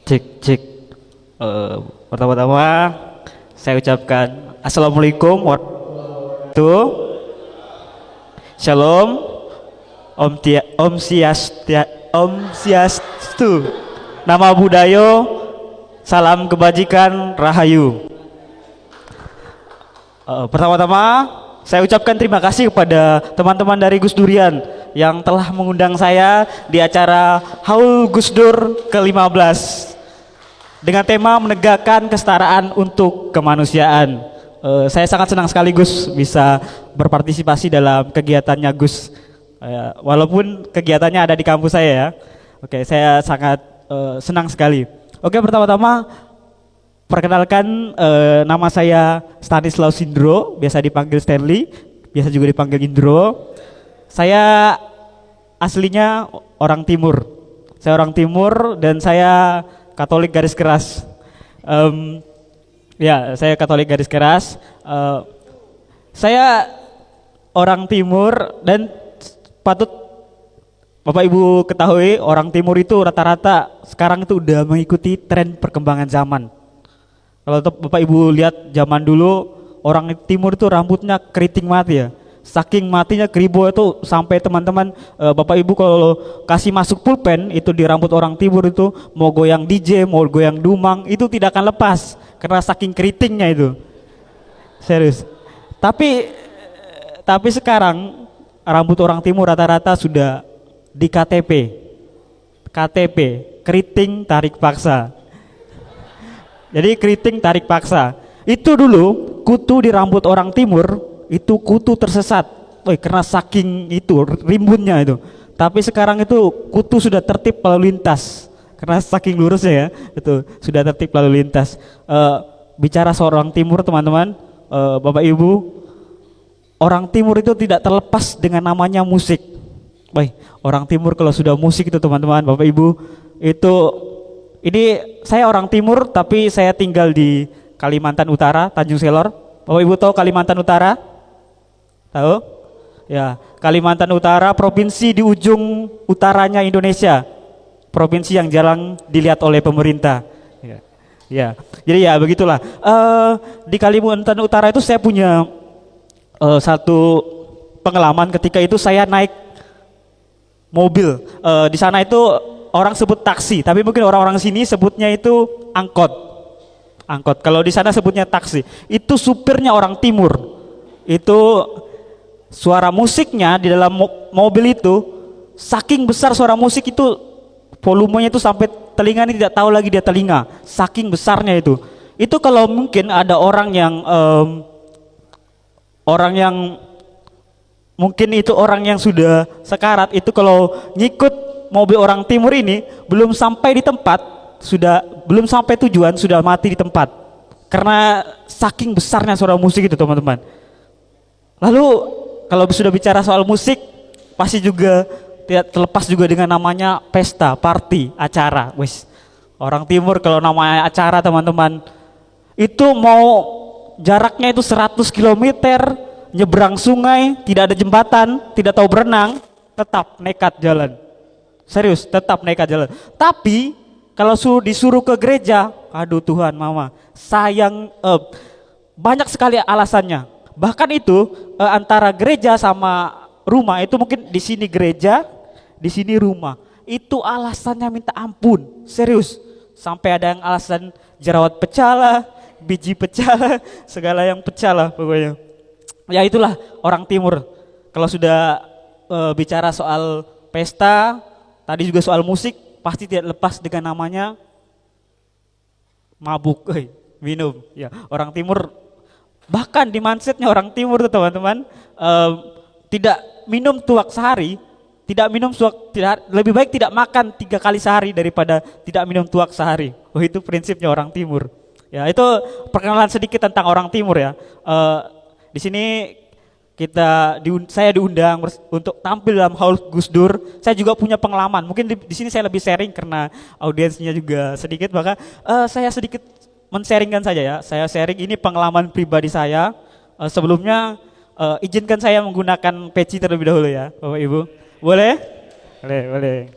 Cek cek. Pertama-tama saya ucapkan Assalamualaikum warahmatullahi. Shalom. Om Swastiastu. Nama Budayo. Salam kebajikan Rahayu. Pertama-tama saya ucapkan terima kasih kepada teman-teman dari Gus Durian yang telah mengundang saya di acara Haul Gus Dur ke-15 dengan tema menegakkan kesetaraan untuk kemanusiaan. Saya sangat senang sekali Gus bisa berpartisipasi dalam kegiatannya Gus. Walaupun kegiatannya ada di kampus saya ya. Oke, saya sangat senang sekali. Oke, pertama-tama perkenalkan, nama saya Stanislaus Indro, biasa dipanggil Stanley, biasa juga dipanggil Indro. Saya aslinya orang Timur. Saya orang Timur dan saya Katolik garis keras. Ya, saya Katolik garis keras. Saya orang Timur dan patut Bapak Ibu ketahui orang Timur itu rata-rata sekarang itu udah mengikuti tren perkembangan zaman. Kalau Bapak Ibu lihat zaman dulu orang Timur itu rambutnya keriting mati ya. Saking matinya keribo itu sampai teman-teman Bapak Ibu kalau kasih masuk pulpen itu di rambut orang Timur itu mau goyang DJ, mau goyang dumang itu tidak akan lepas karena saking keritingnya itu. Serius. Tapi sekarang rambut orang Timur rata-rata sudah di KTP. KTP, keriting tarik paksa. Jadi keriting tarik paksa. Itu dulu kutu di rambut orang Timur itu kutu tersesat. Karena saking itu rimbunnya itu. Tapi sekarang itu kutu sudah tertib lalu lintas. Karena saking lurusnya ya, itu sudah tertib lalu lintas. Bicara seorang Timur teman-teman, Bapak Ibu, orang Timur itu tidak terlepas dengan namanya musik. Baik, orang Timur kalau sudah musik itu teman-teman, Bapak Ibu, itu ini saya orang Timur tapi saya tinggal di Kalimantan Utara, Tanjung Selor. Bapak Ibu tahu Kalimantan Utara? Tahu? Ya, Kalimantan Utara provinsi di ujung utaranya Indonesia. Provinsi yang jarang dilihat oleh pemerintah. Ya. Ya. Jadi ya begitulah. Di Kalimantan Utara itu saya punya satu pengalaman ketika itu saya naik mobil. Di sana itu orang sebut taksi, tapi mungkin orang-orang sini sebutnya itu angkot. Angkot. Kalau di sana sebutnya taksi. Itu supirnya orang Timur. Itu suara musiknya di dalam mobil itu saking besar suara musik itu volumenya itu sampai telinga ini tidak tahu lagi dia telinga. Saking besarnya itu. Itu kalau mungkin ada orang yang mungkin itu orang yang sudah sekarat itu kalau ngikut mobil orang Timur ini belum sampai di tempat belum sampai tujuan sudah mati di tempat karena saking besarnya suara musik itu teman-teman. Lalu kalau sudah bicara soal musik pasti juga tidak terlepas juga dengan namanya pesta, party, acara. Wes, orang Timur kalau namanya acara teman-teman itu mau jaraknya itu 100 km, nyebrang sungai, tidak ada jembatan, tidak tahu berenang, tetap nekat jalan. Serius, tetap nekat jalan. Tapi kalau disuruh ke gereja, aduh Tuhan mama, sayang, banyak sekali alasannya. Bahkan itu antara gereja sama rumah itu mungkin di sini gereja, di sini rumah. Itu alasannya minta ampun, serius. Sampai ada yang alasan jerawat pecah lah, biji pecah lah, segala yang pecah lah pokoknya. Ya itulah orang Timur. Kalau sudah bicara soal pesta, tadi juga soal musik, pasti tidak lepas dengan namanya mabuk, minum. Ya, orang Timur bahkan di mindsetnya orang Timur tuh teman-teman tidak minum tuak sehari, lebih baik tidak makan 3 kali sehari daripada tidak minum tuak sehari. Itu prinsipnya orang Timur. Ya itu perkenalan sedikit tentang orang Timur ya. Di sini saya diundang untuk tampil dalam Haul Gus Dur. Saya juga punya pengalaman. Mungkin di sini saya lebih sharing karena audiensnya juga sedikit, maka saya sedikit men-sharingkan saja ya. Saya sharing ini pengalaman pribadi saya. Sebelumnya izinkan saya menggunakan peci terlebih dahulu ya, Bapak Ibu. Boleh? Boleh.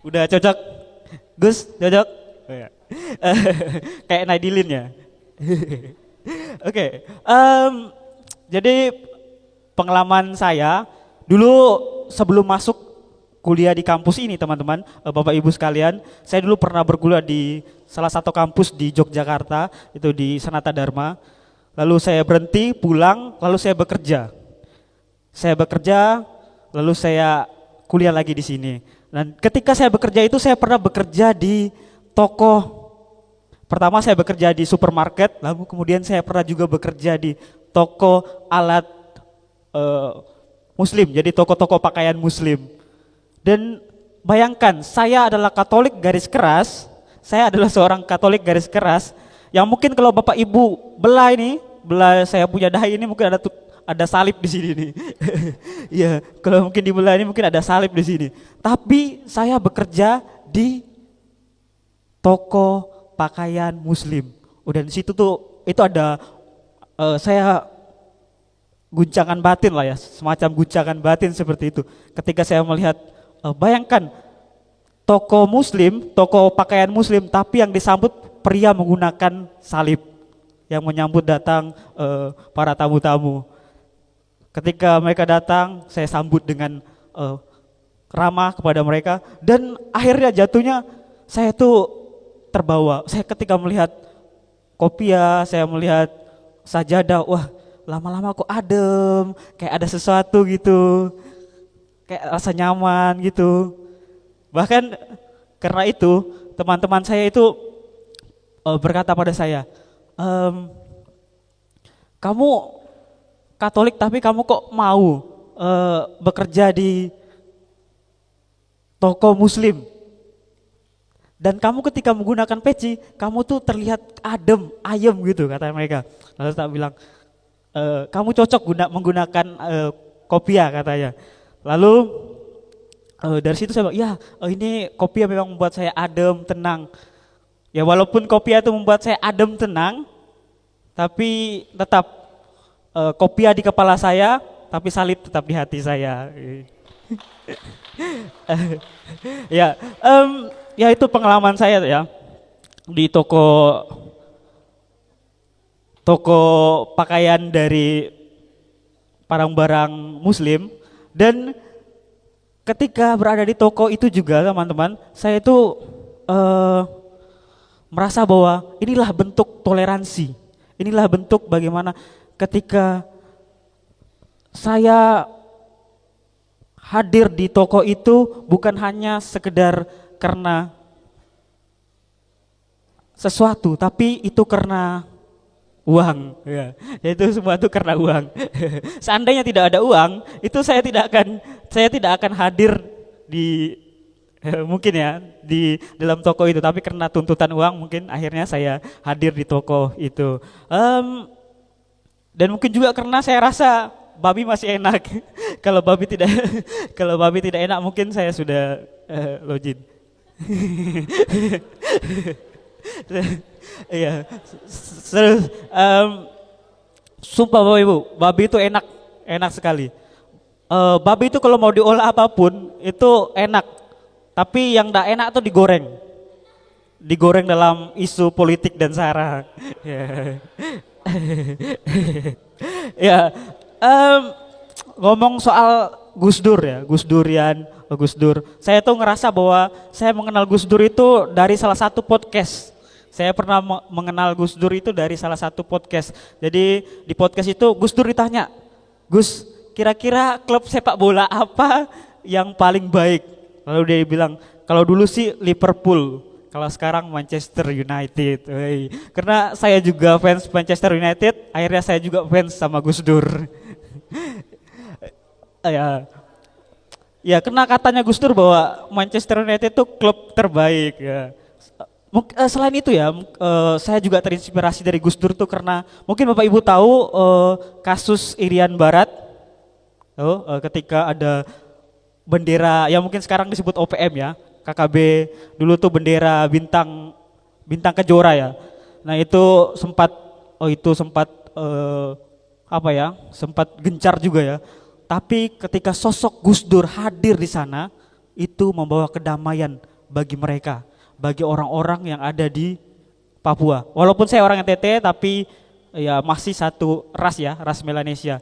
Udah cocok? Gus, cocok? Oh, ya. Kayak Naidilin ya. Oke, jadi pengalaman saya dulu sebelum masuk kuliah di kampus ini teman-teman, Bapak Ibu sekalian, saya dulu pernah berkuliah di salah satu kampus di Yogyakarta, itu di Sanata Dharma. Lalu saya berhenti, pulang, lalu saya bekerja. Saya bekerja, lalu saya kuliah lagi di sini. Dan ketika saya bekerja itu saya pernah bekerja di toko. Pertama saya bekerja di supermarket, lalu kemudian saya pernah juga bekerja di toko alat Muslim, jadi toko-toko pakaian Muslim. Dan bayangkan, saya adalah Katolik garis keras, saya adalah seorang Katolik garis keras, yang mungkin kalau Bapak Ibu belah saya punya dahi ini mungkin ada salib di sini nih. Iya, kalau mungkin dibelah ini mungkin ada salib di sini. Tapi saya bekerja di toko pakaian Muslim. Udah di situ tuh itu ada saya guncangan batin lah ya, semacam guncangan batin seperti itu. Ketika saya melihat, bayangkan toko Muslim, toko pakaian Muslim, tapi yang disambut pria menggunakan salib yang menyambut datang para tamu-tamu. Ketika mereka datang, saya sambut dengan ramah kepada mereka, dan akhirnya jatuhnya saya tuh terbawa. Saya ketika melihat kopiah, saya melihat sajadah, wah lama-lama kok adem, kayak ada sesuatu gitu, kayak rasa nyaman gitu. Bahkan karena itu teman-teman saya itu berkata pada saya, kamu Katolik tapi kamu kok mau bekerja di toko Muslim? Dan kamu ketika menggunakan peci, kamu tuh terlihat adem, ayem gitu kata mereka. Lalu saya bilang, kamu cocok menggunakan kopiah katanya. Lalu dari situ saya bilang, ya ini kopiah memang membuat saya adem, tenang. Ya walaupun kopiah itu membuat saya adem, tenang, tapi tetap kopiah di kepala saya, tapi salib tetap di hati saya. Ya itu pengalaman saya ya di toko pakaian dari barang-barang Muslim. Dan ketika berada di toko itu juga teman-teman, saya itu merasa bahwa inilah bentuk toleransi, inilah bentuk bagaimana ketika saya hadir di toko itu bukan hanya sekedar karena sesuatu, tapi itu karena uang, ya. Itu semua itu karena uang. Seandainya tidak ada uang, itu saya tidak akan hadir di mungkin ya di dalam toko itu. Tapi karena tuntutan uang, mungkin akhirnya saya hadir di toko itu. Dan mungkin juga karena saya rasa babi masih enak. Kalau babi tidak enak, mungkin saya sudah login. Iya, sumpah Bapak Ibu, babi itu enak sekali. Babi itu kalau mau diolah apapun itu enak, tapi yang tidak enak tuh digoreng dalam isu politik dan sara. Ya, ngomong soal Gus Dur ya, Gus Durian. Gus Dur. Saya tuh ngerasa bahwa saya mengenal Gus Dur itu dari salah satu podcast. Saya pernah mengenal Gus Dur itu dari salah satu podcast. Jadi di podcast itu Gus Dur ditanya, Gus, kira-kira klub sepak bola apa yang paling baik? Lalu dia bilang, kalau dulu sih Liverpool, kalau sekarang Manchester United. Karena saya juga fans Manchester United, akhirnya saya juga fans sama Gus Dur. Ya, karena katanya Gus Dur bahwa Manchester United itu klub terbaik ya. Selain itu ya, saya juga terinspirasi dari Gus Dur tuh karena mungkin Bapak Ibu tahu kasus Irian Barat. Ketika ada bendera yang mungkin sekarang disebut OPM ya, KKB, dulu tuh bendera bintang Kejora ya. Nah itu sempat sempat gencar juga ya. Tapi ketika sosok Gus Dur hadir di sana, itu membawa kedamaian bagi mereka, bagi orang-orang yang ada di Papua. Walaupun saya orang NTT, tapi ya masih satu ras ya, ras Melanesia.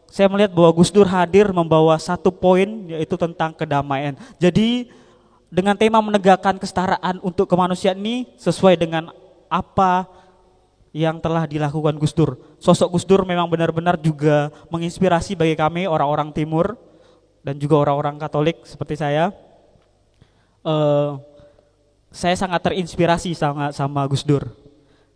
Saya melihat bahwa Gus Dur hadir membawa satu poin, yaitu tentang kedamaian. Jadi dengan tema menegakkan kesetaraan untuk kemanusiaan ini sesuai dengan apa yang telah dilakukan Gus Dur. Sosok Gus Dur memang benar-benar juga menginspirasi bagi kami orang-orang Timur dan juga orang-orang Katolik seperti saya. Saya sangat terinspirasi sama Gus Dur,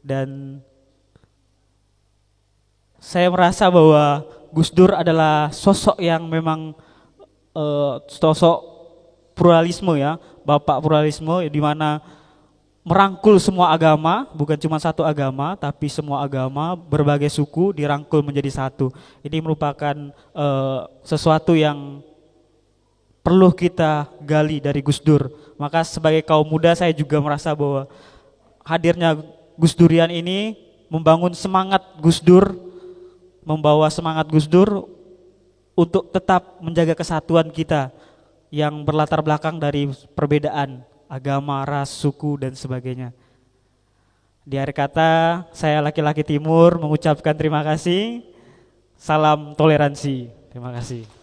dan saya merasa bahwa Gus Dur adalah sosok yang memang sosok pluralisme ya, bapak pluralisme, di mana merangkul semua agama, bukan cuma satu agama, tapi semua agama, berbagai suku dirangkul menjadi satu. Ini merupakan sesuatu yang perlu kita gali dari Gus Dur. Maka sebagai kaum muda saya juga merasa bahwa hadirnya Gus Durian ini membangun semangat Gus Dur, membawa semangat Gus Dur untuk tetap menjaga kesatuan kita yang berlatar belakang dari perbedaan agama, ras, suku, dan sebagainya. Di akhir kata, saya laki-laki Timur mengucapkan terima kasih. Salam toleransi. Terima kasih.